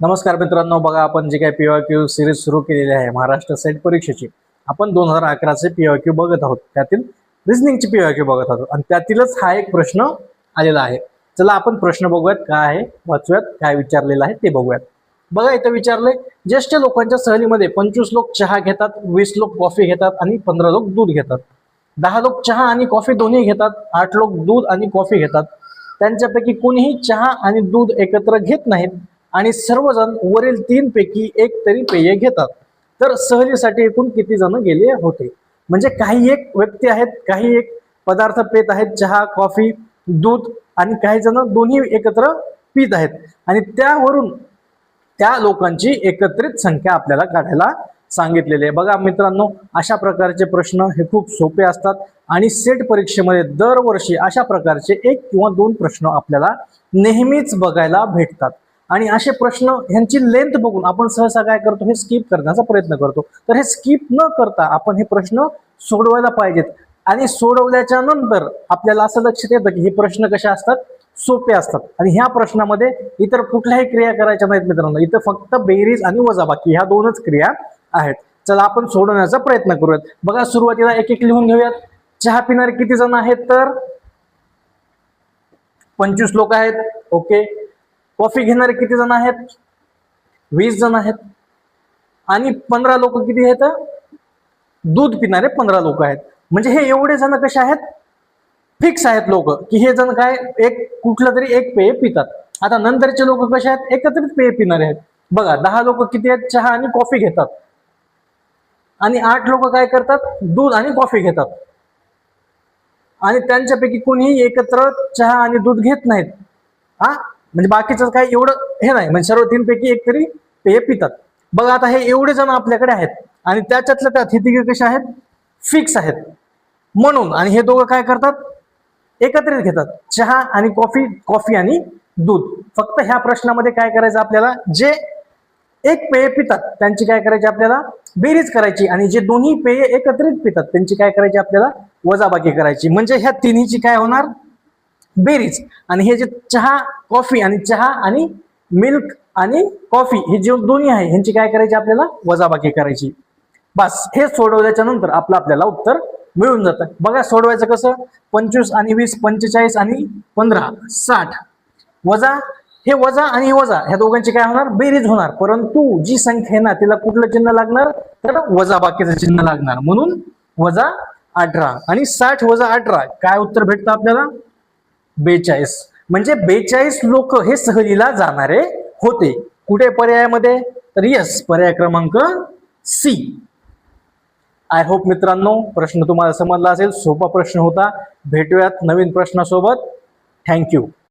नमस्कार मित्रांनो, बघा आपण जे काही पीवायक्यू सिरीज सुरू केलेली आहे महाराष्ट्र सेट परीक्षेची, आपण 2011चे पीवायक्यू बघत आहोत. त्यातील रिझनिंगचे पीवायक्यू बघत आहोत आणि त्यातीलच हा एक प्रश्न आलेला आहे. चला आपण प्रश्न बघूयात, काय आहे वाचूयात, काय विचारलेलं आहे ते बघूयात. बघा इथं विचारले, ज्येष्ठ लोकांच्या सहलीमध्ये 25 लोक चहा घेतात, 20 लोक कॉफी घेतात आणि 15 लोक दूध घेतात. 10 लोक चहा आणि कॉफी दोन्ही घेतात, 8 लोक दूध आणि कॉफी घेतात. त्यांच्यापैकी कोणीही चहा आणि दूध एकत्र घेत नाहीत आणि सर्वजण वरील 3 पैकी एक तरी पेय घेतात. तर सहलीसाठी एकूण किती जण गेले होते? म्हणजे काही एक व्यक्ती आहेत, काही एक पदार्थ पेत आहेत, चहा कॉफी दूध, आणि काही जण दोन्ही एकत्र पित आहेत आणि त्यावरून त्या लोकांची एकत्रित संख्या आपल्याला काढायला सांगितलेली आहे. बघा मित्रांनो, अशा प्रकारचे प्रश्न हे खूप सोपे असतात आणि सेट परीक्षेमध्ये दरवर्षी अशा प्रकारचे 1 किंवा 2 प्रश्न आपल्याला नेहमीच बघायला भेटतात. आणि असे प्रश्न ह्यांची लेंथ बघून आपण सहसा काय करतो, हे स्किप करण्याचा प्रयत्न करतो. तर हे स्किप न करता आपण हे प्रश्न सोडवायला पाहिजेत आणि सोडवल्याच्या नंतर आपल्याला असं लक्षात येतं की हे प्रश्न कसे असतात, सोपे असतात. आणि ह्या प्रश्नामध्ये इतर कुठल्याही क्रिया करायच्या नाहीत मित्रांनो, इथं फक्त बेरीज आणि वजाबाकी ह्या 2च क्रिया आहेत. चला आपण सोडवण्याचा प्रयत्न करूयात. बघा सुरुवातीला एक एक लिहून घेऊयात. चहा पिणारे किती जण आहेत? तर 25 लोक आहेत. ओके. कॉफी घेणारे किती जण आहेत? 20 जण आहेत. आणि 15 लोक किती आहेत? दूध पिणारे 15 लोक आहेत. म्हणजे हे एवढे जण कसे आहेत? फिक्स आहेत लोक, की हे जण काय एक कुठलं तरी एक पेय पितात. आता नंतरचे लोक कसे आहेत? एकत्रित पेय पिणारे आहेत. बघा 10 लोक किती आहेत? चहा आणि कॉफी घेतात. आणि 8 लोक काय करतात? दूध आणि कॉफी घेतात. आणि त्यांच्यापैकी कोणीही एकत्र चहा आणि दूध घेत नाहीत. म्हणजे बाकीचं काय एवढं हे नाही, म्हणजे सर्व 3 पैकी एक तरी पेय पितात. बघा आता हे एवढे जण आपल्याकडे आहेत आणि त्याच्यातल्या त्यात हे तिघे कसे आहेत? फिक्स आहेत म्हणून. आणि हे दोघं काय करतात? एकत्रित घेतात चहा आणि कॉफी, कॉफी आणि दूध. फक्त ह्या प्रश्नामध्ये काय करायचं आपल्याला, जे एक पेय पितात त्यांची काय करायची आपल्याला बेरीज करायची आणि जे दोन्ही पेय एकत्रित पितात त्यांची काय करायची आपल्याला वजाबाकी करायची. म्हणजे ह्या तिन्हीची काय होणार? बेरीज. आणि हे जे चहा कॉफी आणि चहा आणि मिल्क आणि कॉफी हे जे दोन्ही आहे ह्यांची काय करायची आपल्याला वजाबाकी करायची. बस हे सोडवल्याच्या नंतर आपल्याला उत्तर मिळून जातं. बघा सोडवायचं कसं? 25 आणि 20 45 आणि 15 60 वजा हे वजा आणि हे वजा ह्या दोघांची काय होणार? बेरीज होणार. परंतु जी संख्या आहे ना तिला कुठलं चिन्ह लागणार? तर वजाबाकीचं चिन्ह लागणार. म्हणून वजा 18 आणि 60 वजा 18 काय उत्तर भेटतं आपल्याला? 42. म्हणजे 42 लोक हे सहलीला जाणारे होते. कुठे पर्यायामध्ये? तर यस, पर्याय क्रमांक सी. आय होप मित्रांनो प्रश्न तुम्हाला समजला असेल. सोपा प्रश्न होता. भेटूयात नवीन प्रश्नासोबत. थँक्यू.